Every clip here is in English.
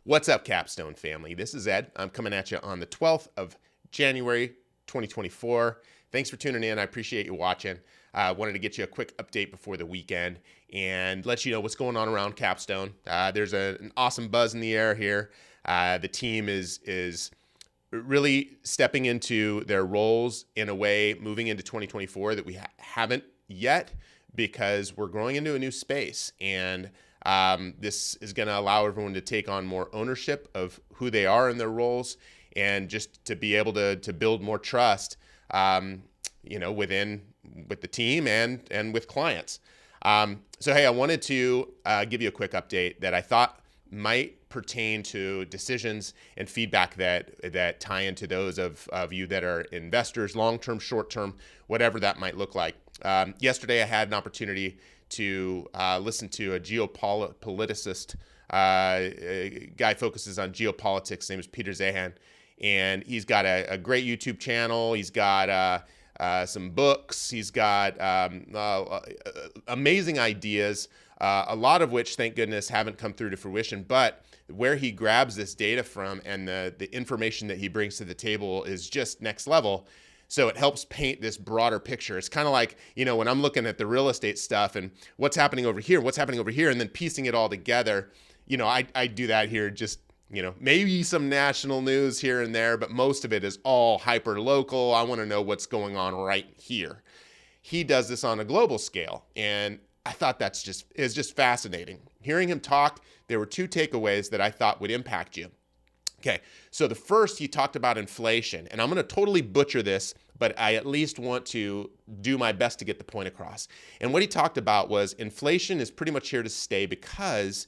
What's up, Capstone family? This is Ed. I'm coming at you on the 12th of January, 2024. Thanks for tuning in. I appreciate you watching. I wanted to get you a quick update before the weekend and let you know what's going on around Capstone. There's an awesome buzz in the air here. The team is really stepping into their roles in a way moving into 2024 that we haven't yet, because we're growing into a new space, and this is going to allow everyone to take on more ownership of who they are in their roles, and just to be able to build more trust, with the team and with clients. So hey, I wanted to give you a quick update that I thought might pertain to decisions and feedback that tie into those of you that are investors, long-term, short-term, whatever that might look like. Yesterday, I had an opportunity to listen to a geopoliticist. Guy focuses on geopolitics. His name is Peter Zaihan, and he's got a great YouTube channel. He's got some books. He's got amazing ideas, a lot of which, thank goodness, haven't come through to fruition. But where he grabs this data from and the information that he brings to the table is just next level. So it helps paint this broader picture. It's kind of like, when I'm looking at the real estate stuff and what's happening over here, and then piecing it all together. I do that here, just, maybe some national news here and there, but most of it is all hyper local. I want to know what's going on right here. He does this on a global scale, and I thought is just fascinating. Hearing him talk, there were two takeaways that I thought would impact you. Okay, so the first, he talked about inflation, and I'm going to totally butcher this, but I at least want to do my best to get the point across. And what he talked about was inflation is pretty much here to stay, because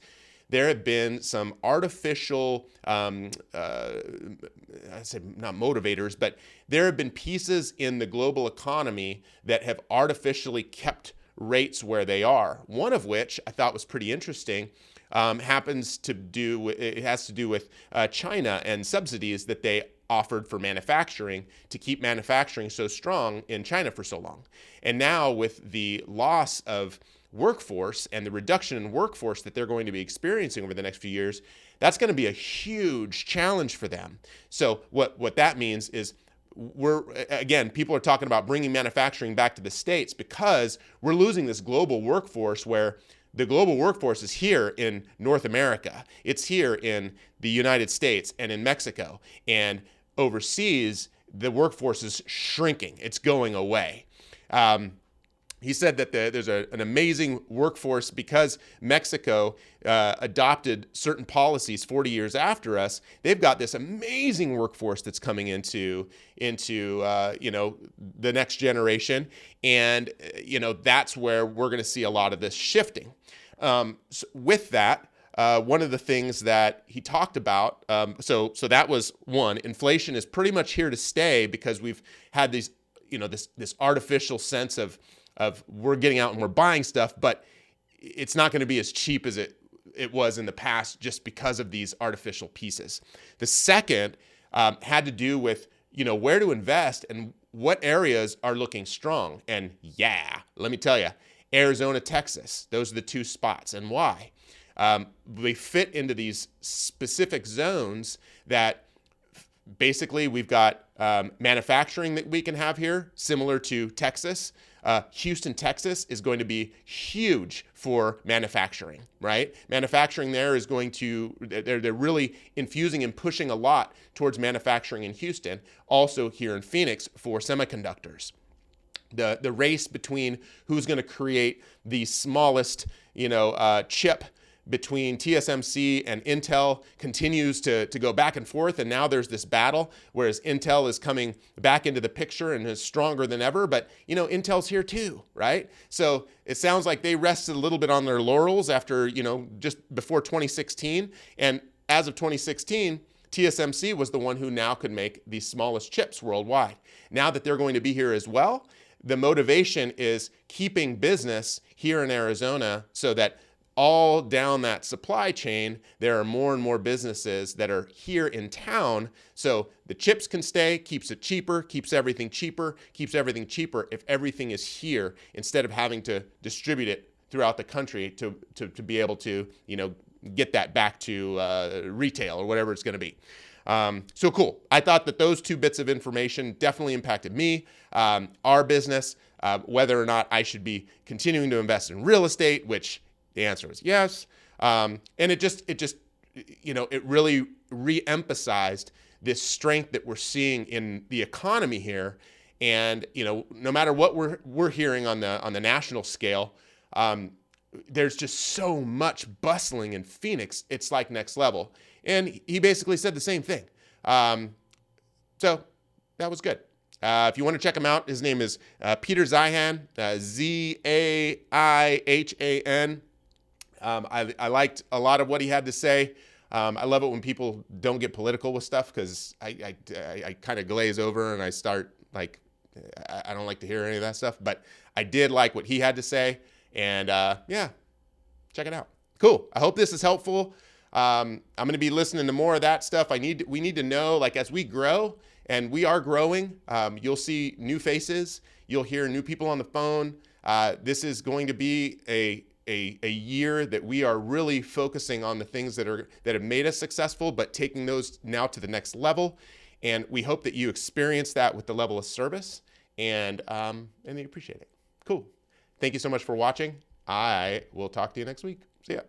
there have been some artificial, I say not motivators, but there have been pieces in the global economy that have artificially kept rates where they are. One of which I thought was pretty interesting. Has to do with China and subsidies that they offered for manufacturing to keep manufacturing so strong in China for so long. And now with the loss of workforce and the reduction in workforce that they're going to be experiencing over the next few years, that's going to be a huge challenge for them. So what that means is people are talking about bringing manufacturing back to the States, because we're losing this global workforce, where the global workforce is here in North America. It's here in the United States and in Mexico. And overseas, the workforce is shrinking. It's going away. He said that there's an amazing workforce because Mexico adopted certain policies 40 years after us. They've got this amazing workforce that's coming into the next generation, and that's where we're going to see a lot of this shifting. So with that, one of the things that he talked about, so that was one. Inflation is pretty much here to stay, because we've had these, this artificial sense of we're getting out and we're buying stuff, but it's not going to be as cheap as it was in the past, just because of these artificial pieces. The second had to do with, where to invest and what areas are looking strong. And yeah, let me tell you, Arizona, Texas, those are the two spots. And why? They fit into these specific zones that basically we've got manufacturing that we can have here, similar to Texas. Houston, Texas is going to be huge for manufacturing, right? Manufacturing there is going to, they're really infusing and pushing a lot towards manufacturing in Houston, also here in Phoenix for semiconductors. The race between who's going to create the smallest, chip between TSMC and Intel continues to go back and forth, and now there's this battle, whereas Intel is coming back into the picture and is stronger than ever, but Intel's here too, right? So it sounds like they rested a little bit on their laurels after, just before 2016, and as of 2016, TSMC was the one who now could make the smallest chips worldwide. Now that they're going to be here as well, the motivation is keeping business here in Arizona, so that all down that supply chain, there are more and more businesses that are here in town. So the chips can stay, keeps it cheaper, keeps everything cheaper if everything is here, instead of having to distribute it throughout the country to be able to, get that back to retail or whatever it's going to be. So cool. I thought that those two bits of information definitely impacted me, our business, whether or not I should be continuing to invest in real estate, which the answer was yes. And it really re-emphasized this strength that we're seeing in the economy here. And, no matter what we're hearing on the national scale, there's just so much bustling in Phoenix. It's like next level. And he basically said the same thing. So that was good. If you want to check him out, his name is Peter Zaihan, Zaihan. I liked a lot of what he had to say. I love it when people don't get political with stuff, because I kind of glaze over and I start like, I don't like to hear any of that stuff. But I did like what he had to say. And yeah, check it out. Cool. I hope this is helpful. I'm going to be listening to more of that stuff. We need to know, like, as we grow, and we are growing, you'll see new faces. You'll hear new people on the phone. This is going to be a year that we are really focusing on the things that have made us successful, but taking those now to the next level. And we hope that you experience that with the level of service, and you appreciate it. Cool. Thank you so much for watching. I will talk to you next week. See ya.